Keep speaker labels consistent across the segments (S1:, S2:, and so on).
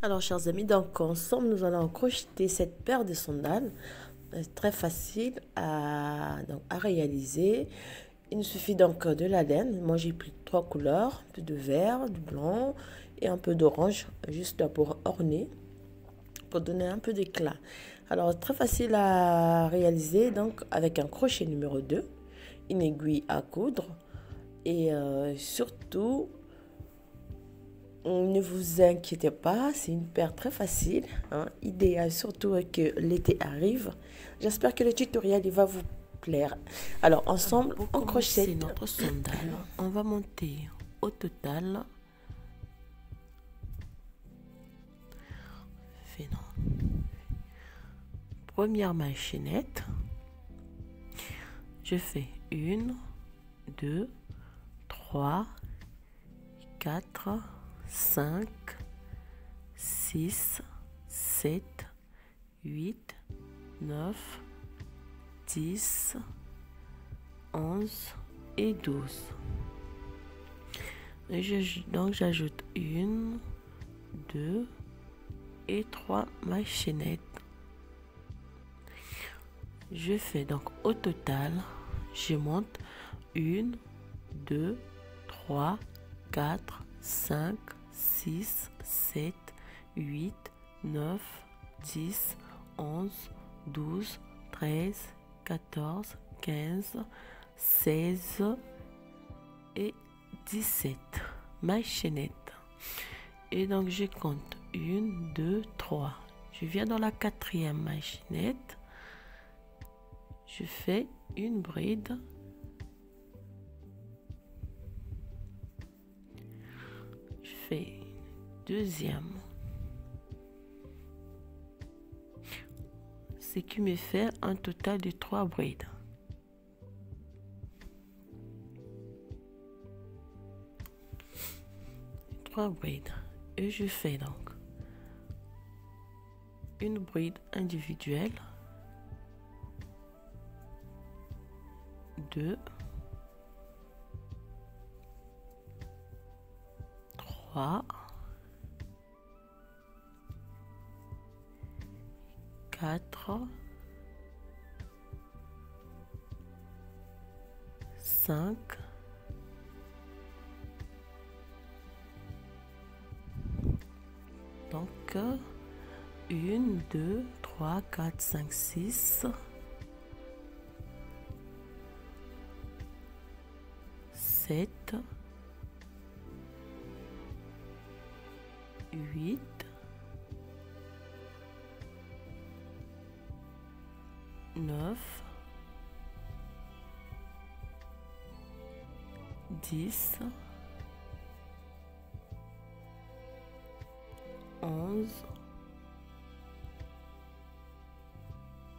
S1: Alors, chers amis, donc ensemble, nous allons crocheter cette paire de sandales. Très facile à réaliser. Il nous suffit donc de la laine. Moi, j'ai pris trois couleurs, un peu de vert, du blanc et un peu d'orange, juste pour orner, pour donner un peu d'éclat. Alors, très facile à réaliser, donc avec un crochet numéro 2, une aiguille à coudre et surtout, ne vous inquiétez pas, c'est une paire très facile, hein, idéale surtout que l'été arrive. J'espère que le tutoriel il va vous plaire. Alors ensemble,
S2: Pour
S1: on
S2: commencer
S1: crochette.
S2: notre sandale, on va monter au total, première manchinette, je fais 1, 2, 3, 4, 5, 6, 7, 8, 9, 10, 11 et 12. Donc j'ajoute 1, 2 et 3 machinettes. Je fais donc au total, je monte 1, 2, 3, 4, 5, 6, 7, 8, 9, 10, 11, 12, 13, 14, 15, 16 et 17 machinettes. Et donc je compte 1, 2, 3. Je viens dans la quatrième machinette. Je fais une bride. Je fais deuxième. Ce qui me fait un total de 3 brides. Brides. Et je fais donc une bride individuelle, 2, 3, 4, 5, 1, 2, 3, 4, 5, 6, 7, 8, 9, 10, 11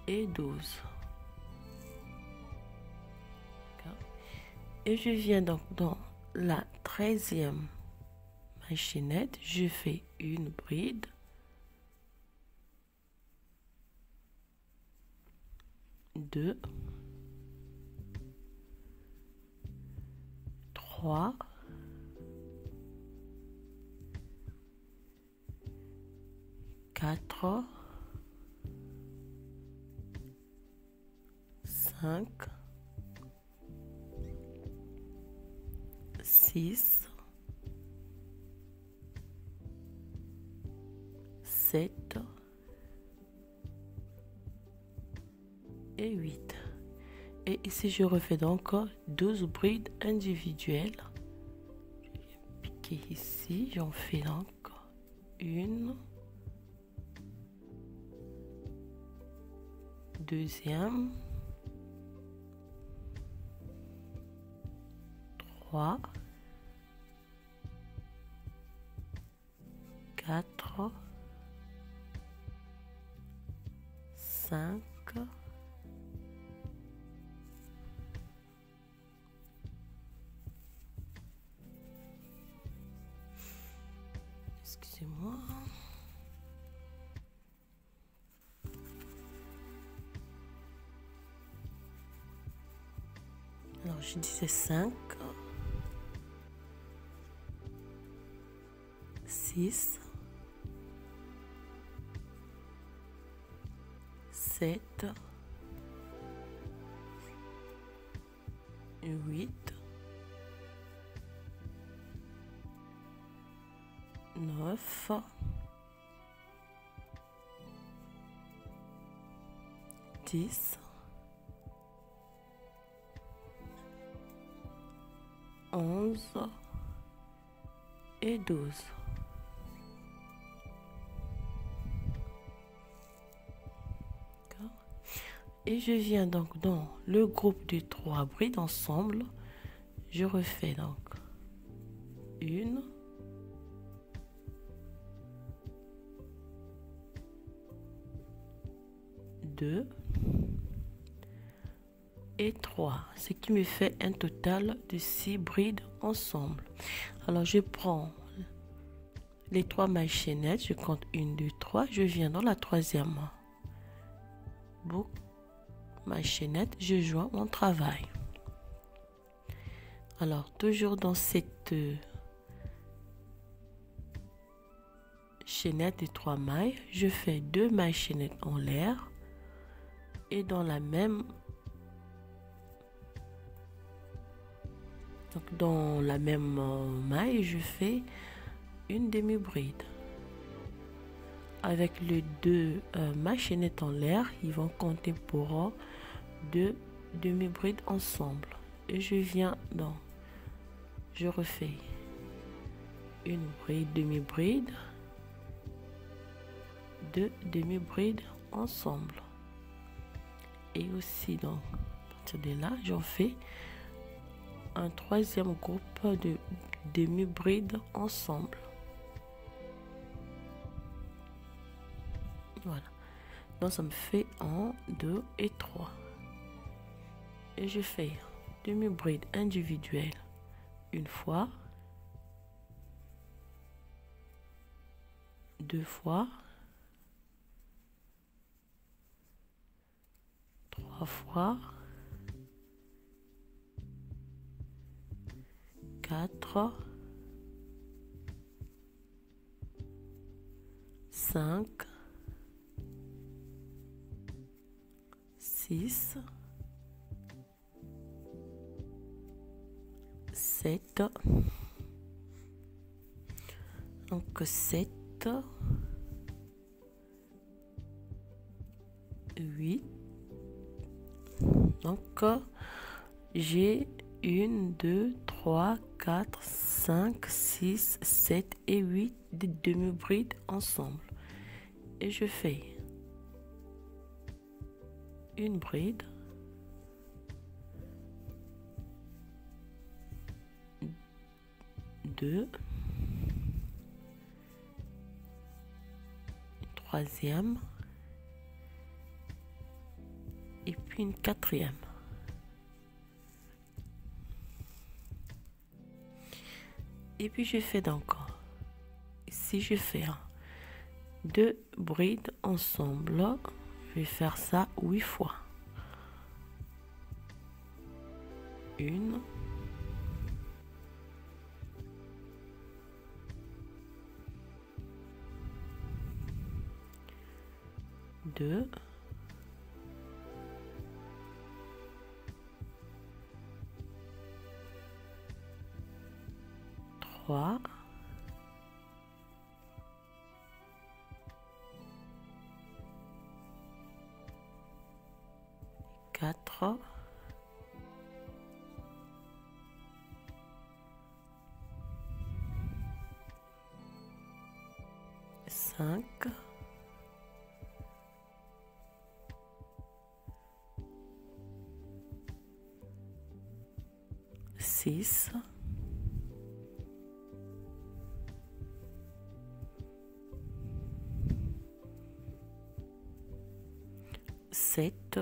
S2: et 12. Et je viens donc dans la 13e machinette, je fais une bride, 2, 3, 4, 5, 6, 7 et 8. Et ici, je refais donc 12 brides individuelles. Je viens piquer ici, j'en fais donc une, deuxième, 3, 4, 5, 5, 6, 7, 8, 9, 10, 11 et 12. Et je viens donc dans le groupe de 3 brides ensemble. Je refais donc 1, 2 et 3, ce qui me fait un total de 6 brides ensemble. Alors je prends les 3 mailles chaînettes, je compte 1, 2, 3, je viens dans la troisième boucle, maille chaînette, je joins mon travail. Alors toujours dans cette chaînette de 3 mailles, je fais 2 mailles chaînettes en l'air et dans la même maille, je fais une demi-bride. Avec les 2 mailles chaînettes en l'air, ils vont compter pour 2 demi-brides ensemble. Et je viens dans, je refais une bride, demi-bride, 2 demi-brides ensemble. Et aussi donc, à partir de là, j'en fais un troisième groupe de demi-brides ensemble. Voilà. Donc ça me fait 1, 2 et 3. Et je fais demi-bride individuelle une fois, 2 fois, 3 fois, 4, 5, 6, 7, donc 7, 8, donc j'ai 1, 2, 3, 4, 5, 6, 7 et 8 de demi-brides ensemble. Et je fais une bride, 2, une troisième et puis une quatrième. Et puis je fais donc ici je fais 2 brides ensemble, je vais faire ça 8 fois. 1, 2, 3, 4, 5, 6, 7,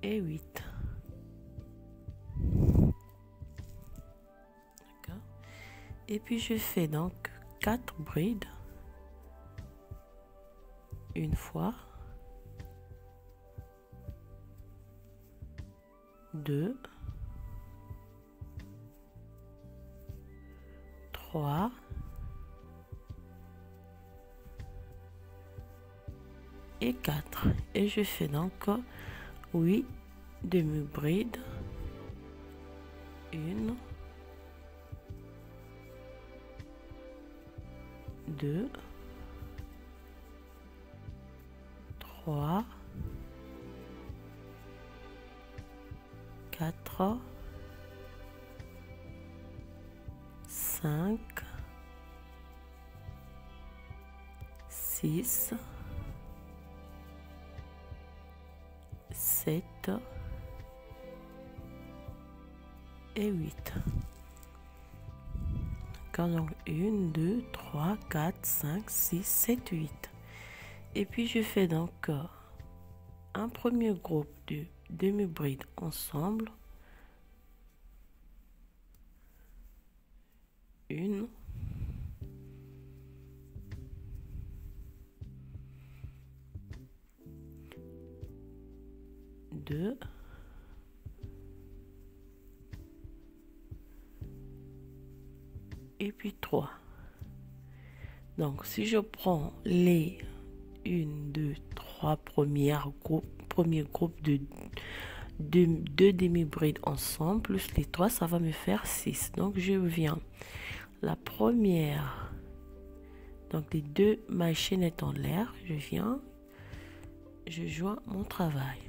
S2: et 8. D'accord. Et puis je fais donc 4 brides une fois, 2, 3, 3 et 4. Et je fais donc 8 demi-brides. 1, 2, 3, 4, 5, 6, 7 et 8. Donc 1, 2, 3, 4, 5, 6, 7, 8. Et puis je fais donc un premier groupe de demi-brides ensemble. 1, 2, et puis 3. Donc si je prends les 1, 2, 3 premiers groupes de 2 demi-brides ensemble, plus les 3, ça va me faire 6. Donc je viens la première, donc les 2 mailles chaînettes en l'air, je viens, je joins mon travail.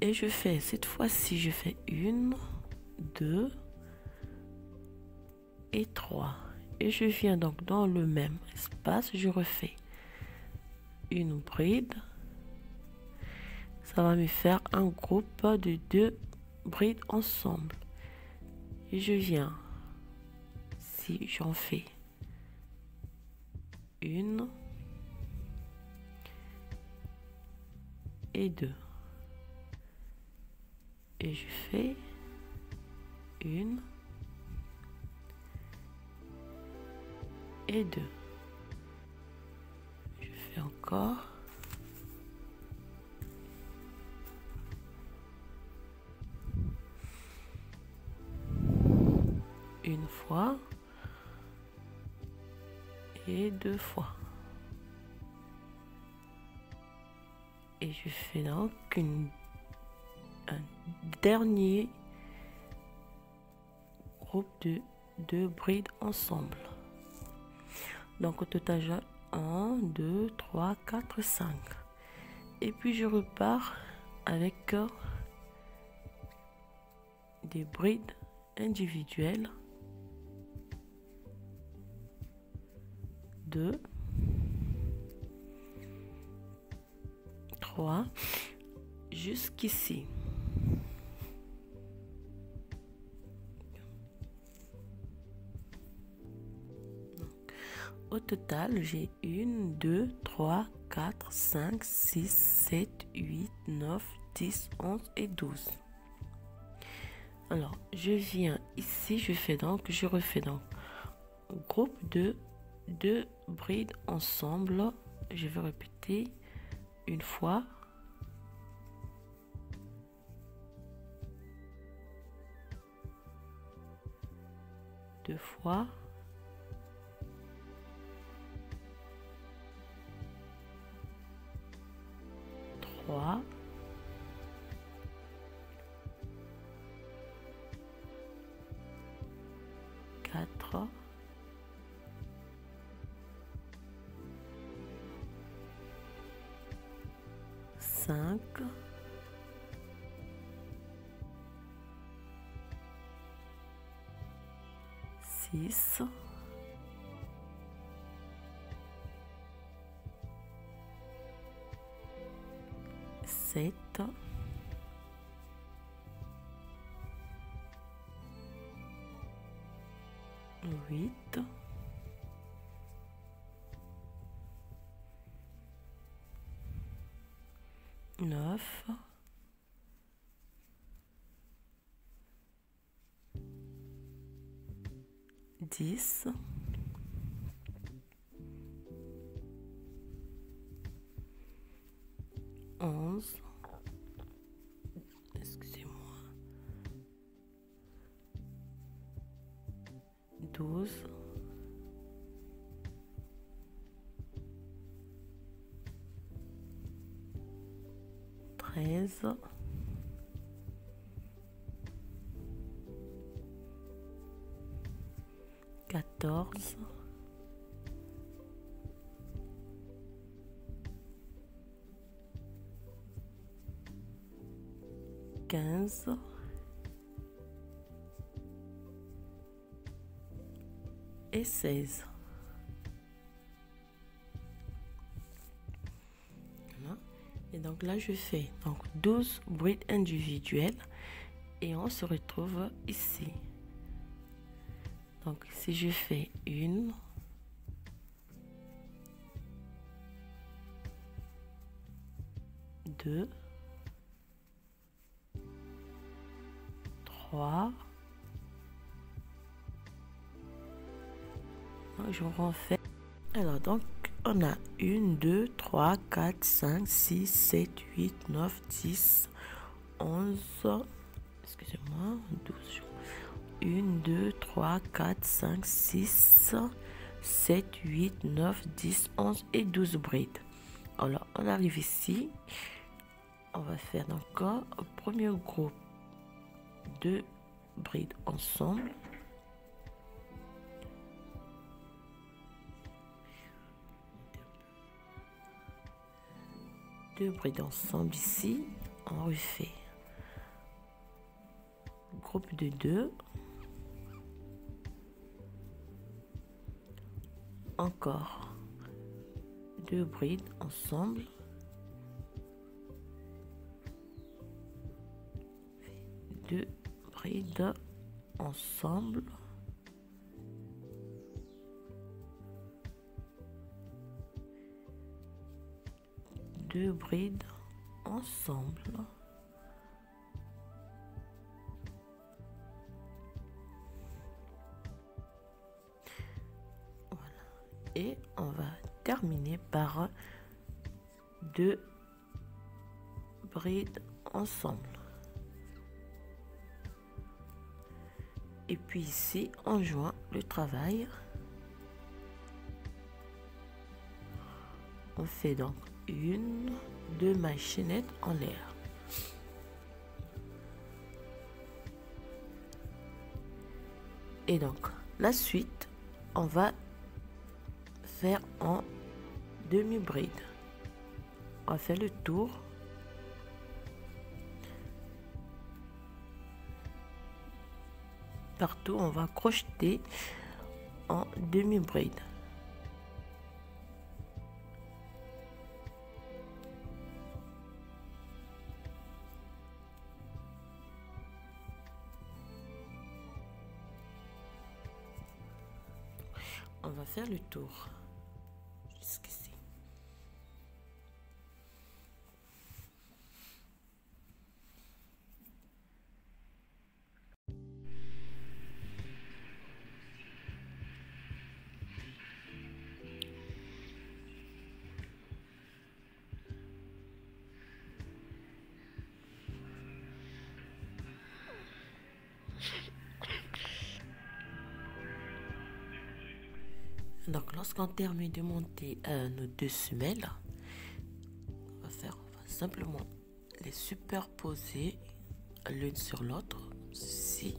S2: Et je fais, cette fois-ci, je fais 1, 2 et 3. Et je viens donc dans le même espace, je refais une bride. Ça va me faire un groupe de 2 brides ensemble. Et je viens, si j'en fais 1 et 2. Et je fais 1 et 2. Je fais encore une fois et 2 fois. Et je fais donc un dernier groupe de 2 brides ensemble. Donc au total j'ai 1, 2, 3, 4, 5. Et puis je repars avec des brides individuelles. 2, 3, jusqu'ici. Au total, j'ai 1, 2, 3, 4, 5, 6, 7, 8, 9, 10, 11 et 12. Alors, je viens ici, je refais donc groupe de 2 brides ensemble. Je vais répéter une fois. Deux fois. 3, 4, 5, 6, 7, 8, 9, 10, 11, excusez-moi, 12, 13, 14, 15, et 16. Voilà. Et donc là, je fais donc 12 brides individuelles et on se retrouve ici. Donc si je fais une, deux, trois, je refais. Alors donc on a 1, 2, 3, 4, 5, 6, 7, 8, 9, 10, 11, excusez-moi, 12. 1, 2, 3, 4, 5, 6, 7, 8, 9, 10, 11 et 12 brides. Alors, on arrive ici. On va faire encore un premier groupe de brides ensemble. Deux brides ensemble ici. On refait groupe de 2. Encore 2 brides ensemble, 2 brides ensemble, 2 brides ensemble, et on va terminer par 2 brides ensemble. Et puis ici on joint le travail. On fait donc 1, 2 mailles chaînettes en l'air. Et donc la suite, on va faire en demi-bride. On va faire le tour. Partout, on va crocheter en demi-bride. On va faire le tour jusqu'ici. Donc, lorsqu'on termine de monter nos 2 semelles, on va simplement les superposer l'une sur l'autre, ceci.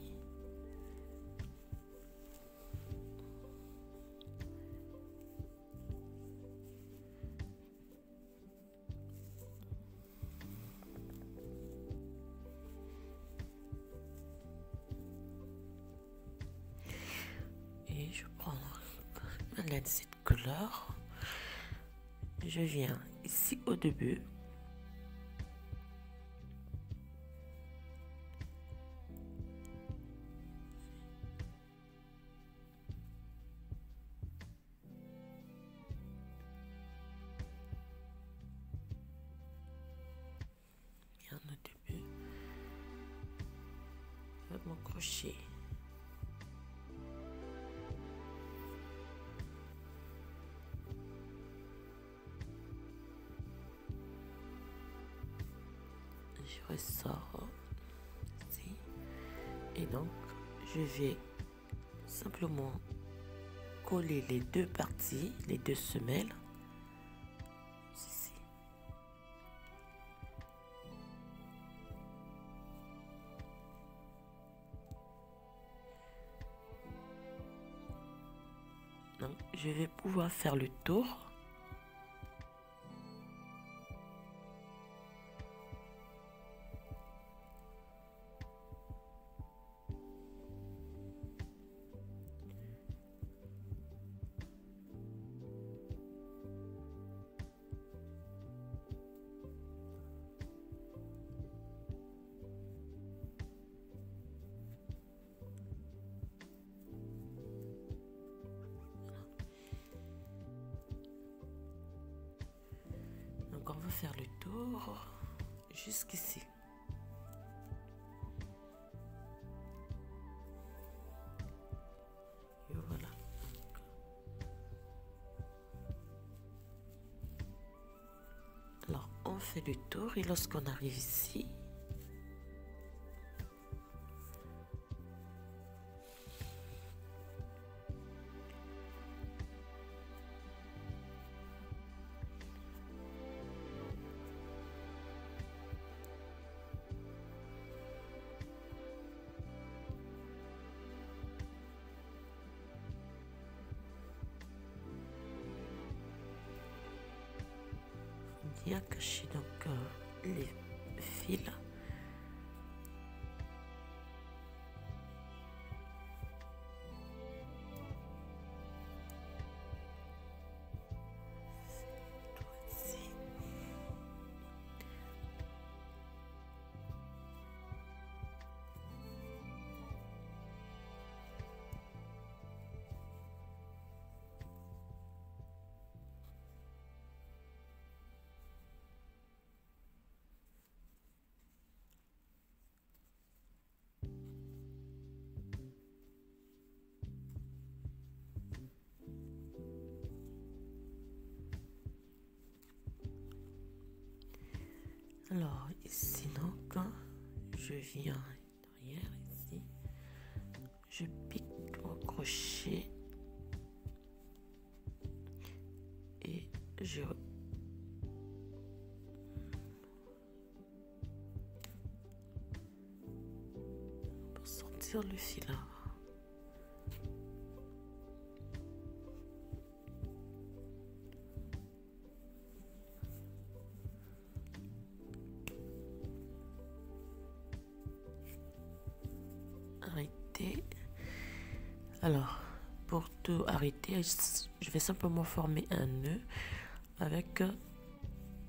S2: Et je prends ma laine cette couleur. Je viens ici au début. Bien au début. Avec mon crochet. Je ressors ici et donc je vais simplement coller les deux parties, les deux semelles. Ici. Donc, je vais pouvoir faire le tour. Donc on va faire le tour jusqu'ici. Et voilà. Alors on fait le tour et lorsqu'on arrive ici, on vient cacher donc les fils. Ici. Alors ici donc, je viens derrière ici, je pique mon crochet et je pour sortir le filard. Arrêter. Alors pour tout arrêter, je vais simplement former un nœud avec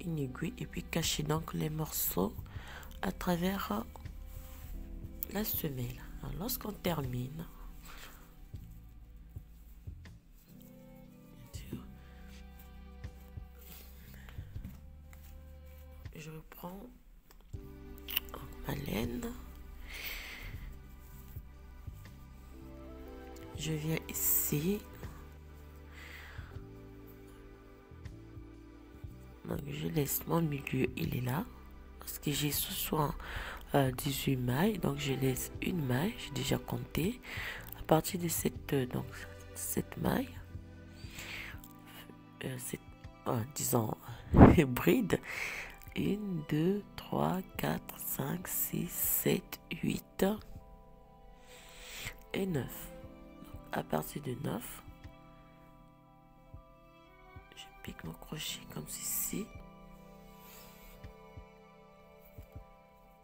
S2: une aiguille et puis cacher donc les morceaux à travers la semelle. Alors, lorsqu'on termine, je reprends ma laine. Je viens ici. Donc je laisse mon milieu, il est là. Parce que j'ai ce soin 18 mailles. Donc je laisse une maille, j'ai déjà compté. À partir de cette maille, disons bride. 1, 2, 3, 4, 5, 6, 7, 8 et 9. À partir de 9, je pique mon crochet comme ceci.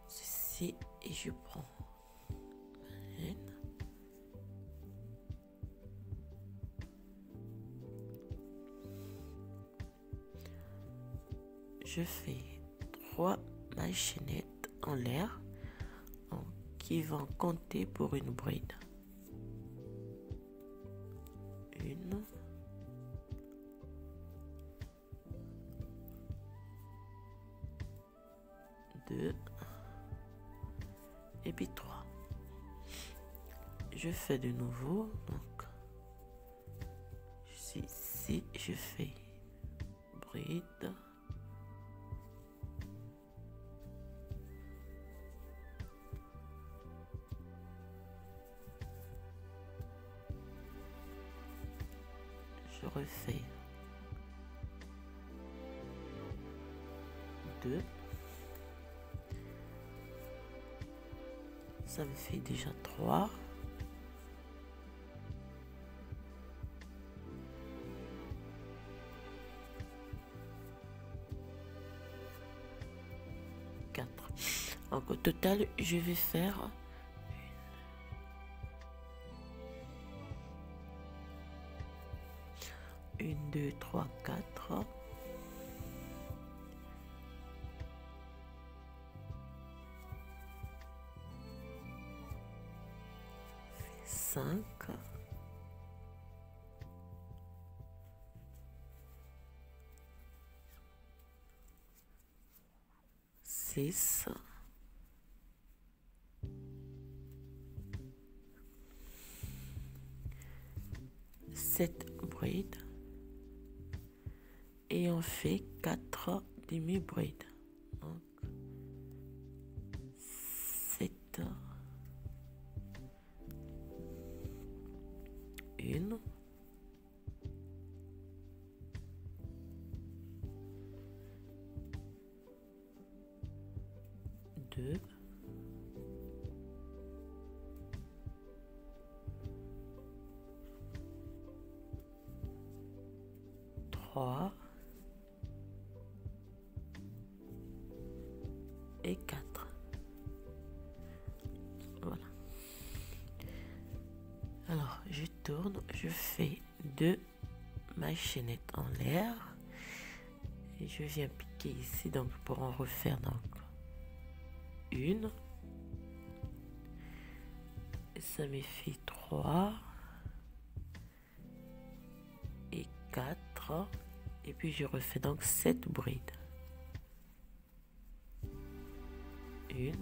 S2: Ceci et je prends ma laine. Je fais 3 mailles chaînettes en l'air qui vont compter pour une bride. 1, 2 et puis 3. Je fais de nouveau, donc je suis ici, je fais bride, je refais 2. Ça me fait déjà 3. 4. Donc au total, je vais faire 1, 2, 3, 4. 5. 6. 7 brides. Et on fait 4 demi-brides. Donc 7. 1. 2. 3. Et 4. Voilà. Alors, je tourne, je fais 2 chaînettes en l'air et je viens piquer ici donc pour en refaire donc 1 et ça me fait 3 et 4 et puis je refais donc 7 brides. 1,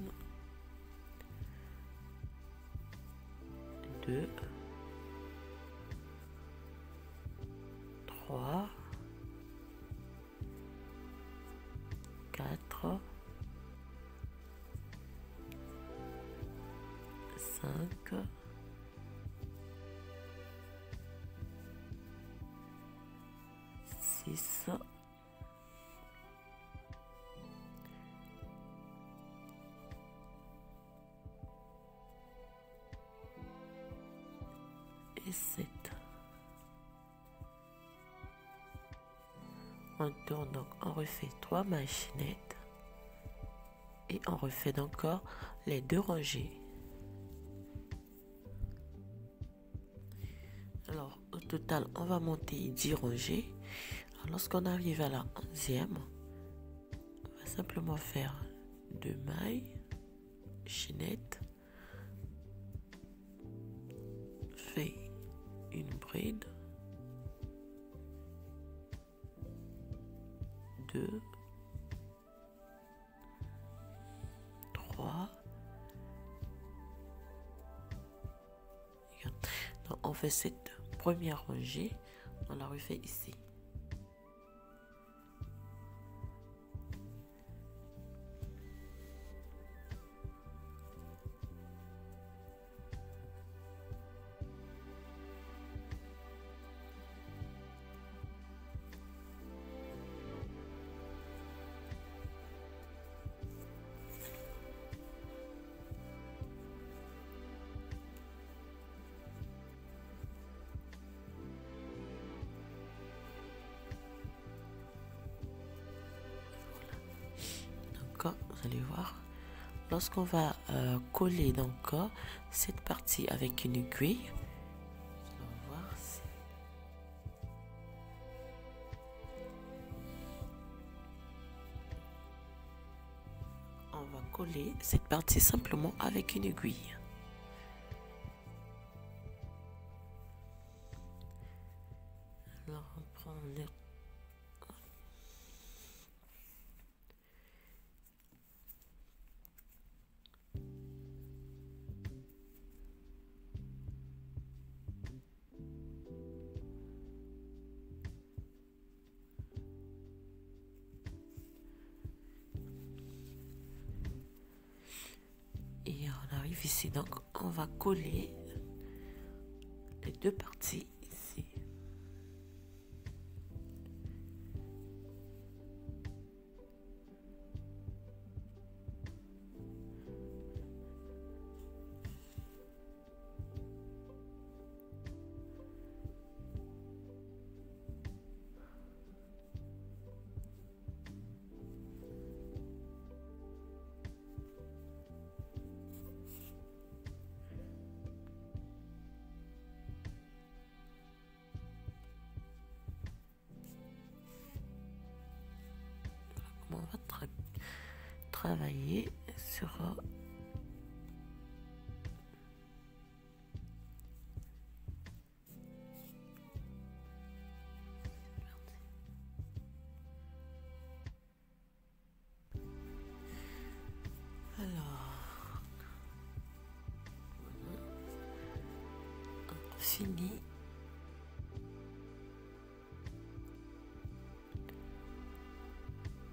S2: 2, 3, 4, 5, 6, et 7. On tourne donc, on refait 3 machinettes et on refait encore les 2 rangées. Alors au total on va monter 10 rangées. Alors, lorsqu'on arrive à la 11e, on va simplement faire 2 mailles, chaînettes, fait une bride, 2, 3. Donc on fait cette première rangée, on la refait ici. Vous allez voir, lorsqu'on va coller donc cette partie avec une aiguille, on va voir on va coller cette partie simplement avec une aiguille. Alors on prend et on arrive ici, donc on va coller les 2 parties ici. travailler sur fini.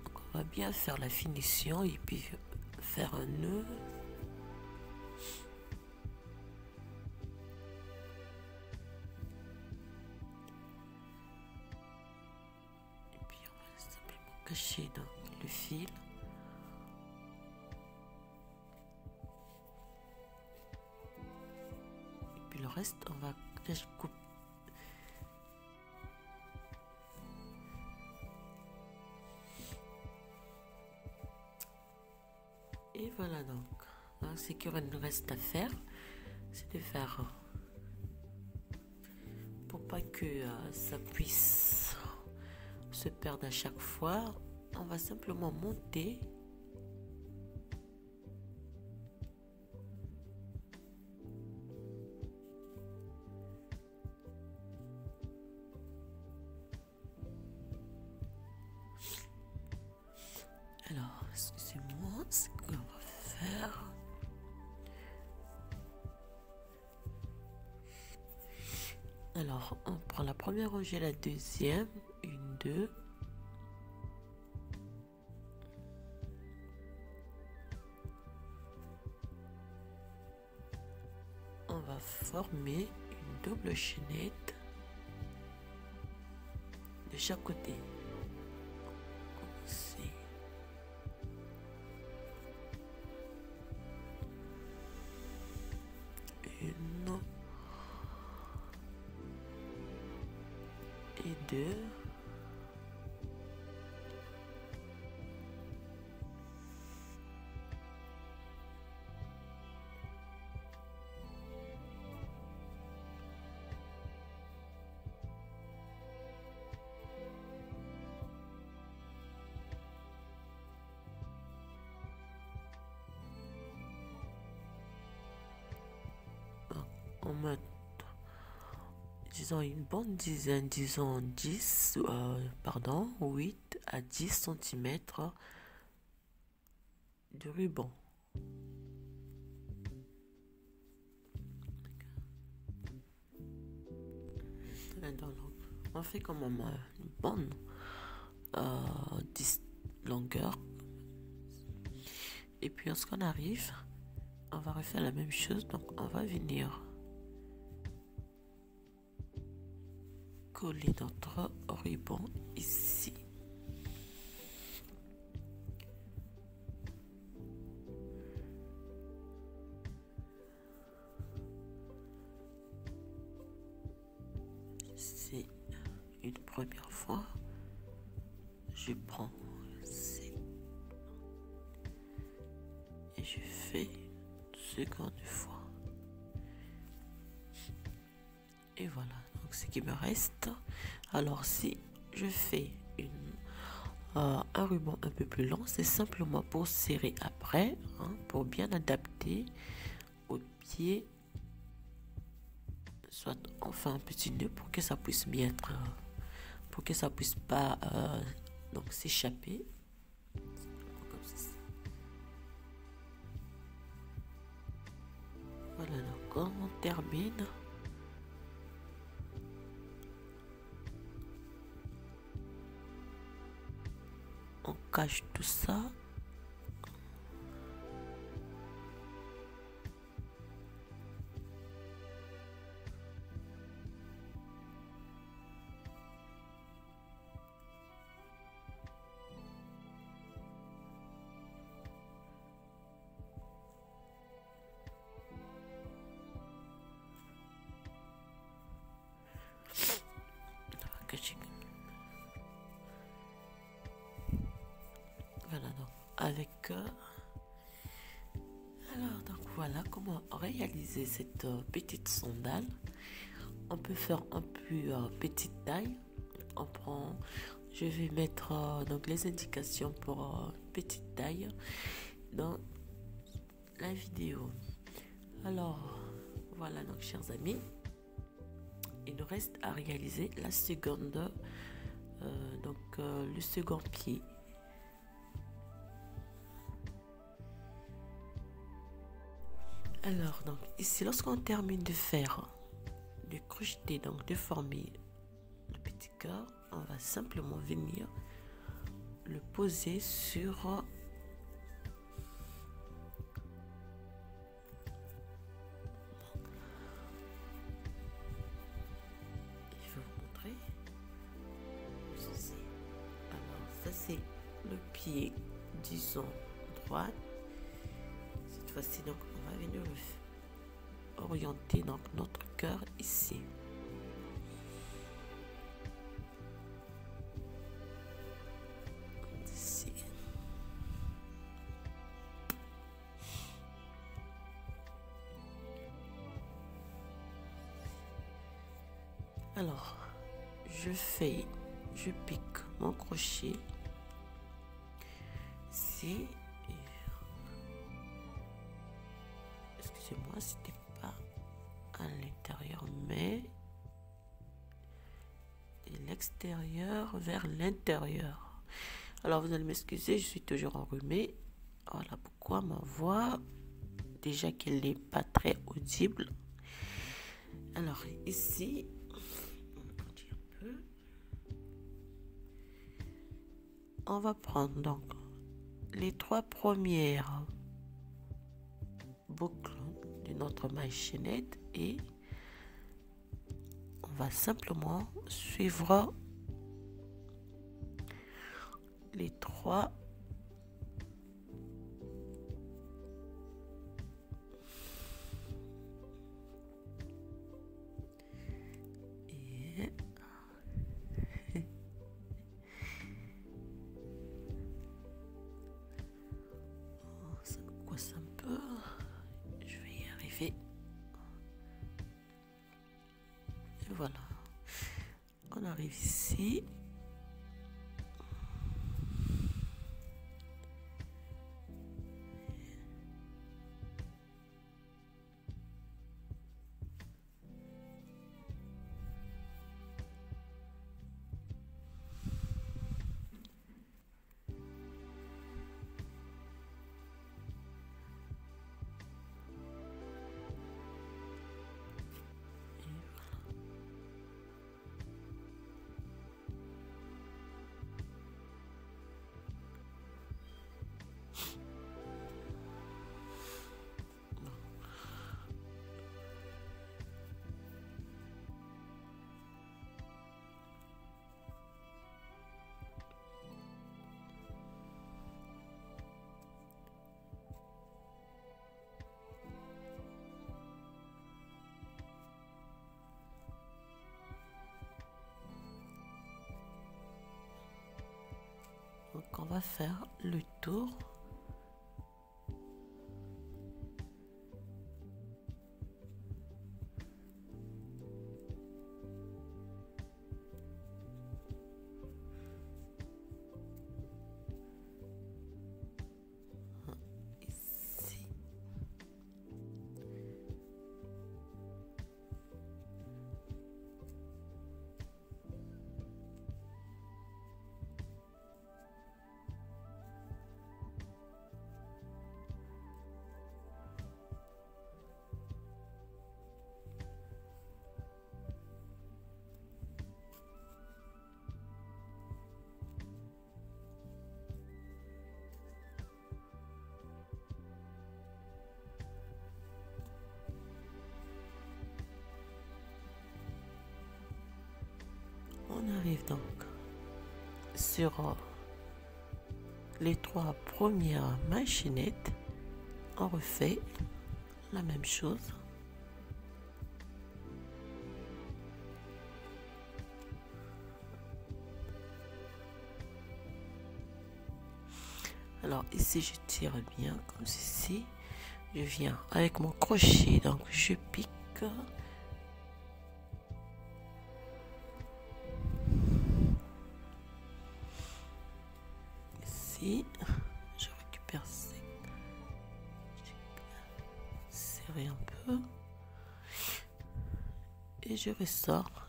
S2: Donc, on va bien faire la finition et puis faire un nœud. Et puis on va simplement cacher dans le fil. Et puis le reste, on va couper. Et voilà donc. Alors, ce qu'il nous reste à faire, c'est de faire pour pas que ça puisse se perdre à chaque fois. On va simplement monter. Alors, excusez-moi, ce qu'on va faire. Alors, on prend la première rangée, la deuxième, une, deux. On va former une double chaînette de chaque côté. Une et deux. On met, disons, une bonne dizaine, disons 10, 8 à 10 cm de ruban. On fait quand même une bonne longueur. Et puis lorsqu'on arrive, on va refaire la même chose. Donc on va venir coller notre ruban ici. C'est une première fois. Je prends et je fais une seconde fois. Et voilà, donc ce qui me reste. Alors si je fais un ruban un peu plus long, c'est simplement pour serrer après, pour bien adapter au pied, soit on fait un petit nœud pour que ça puisse bien être, pour que ça puisse pas donc s'échapper. Comme ceci. Voilà, donc quand on termine, on cache tout ça. Voilà, donc avec alors donc voilà comment réaliser cette petite sandale. On peut faire un plus petite taille. On prend je vais mettre donc les indications pour petite taille dans la vidéo. Alors voilà, donc chers amis, il nous reste à réaliser la seconde, le second pied. Alors donc ici, lorsqu'on termine de faire, de crocheter, donc de former le petit cœur, on va simplement venir le poser sur ceci. Alors ça c'est le pied, disons droit. Cette fois-ci donc on va venir orienter donc notre cœur ici. Ici. Alors je pique mon crochet ici. Excusez-moi, c'était pas à l'intérieur mais de l'extérieur vers l'intérieur. Alors vous allez m'excuser, je suis toujours enrhumée. Voilà pourquoi ma voix, déjà qu'elle n'est pas très audible. Alors ici, on va prendre donc les 3 premières boucles de notre maille chaînette et on va simplement suivre les 3 et ça me coince un peu, je vais y arriver. Et voilà, on arrive ici. Donc on va faire le tour . Ici. On arrive donc sur les 3 premières mailles chaînettes. On refait la même chose. Alors ici je tire bien comme ceci. Je viens avec mon crochet, donc je pique. je ressors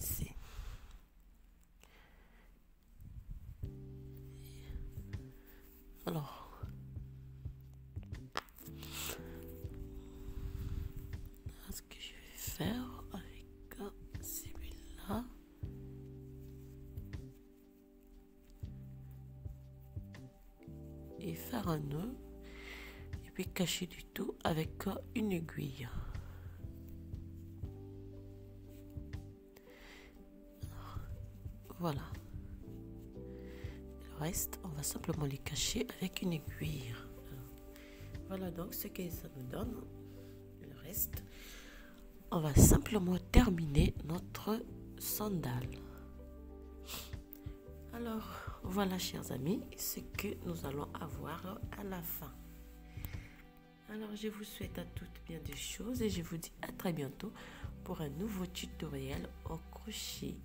S2: ici. Alors, ce que je vais faire avec celui-là, et faire un nœud et puis cacher du tout avec une aiguille. Voilà. Le reste, on va simplement les cacher avec une aiguille. Voilà donc ce que ça nous donne. Le reste, on va simplement terminer notre sandale. Alors, voilà chers amis, ce que nous allons avoir à la fin. Alors, je vous souhaite à toutes bien des choses et je vous dis à très bientôt pour un nouveau tutoriel au crochet.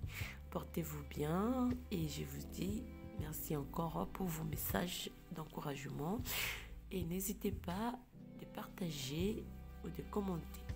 S2: Portez-vous bien et je vous dis merci encore pour vos messages d'encouragement et n'hésitez pas de partager ou de commenter.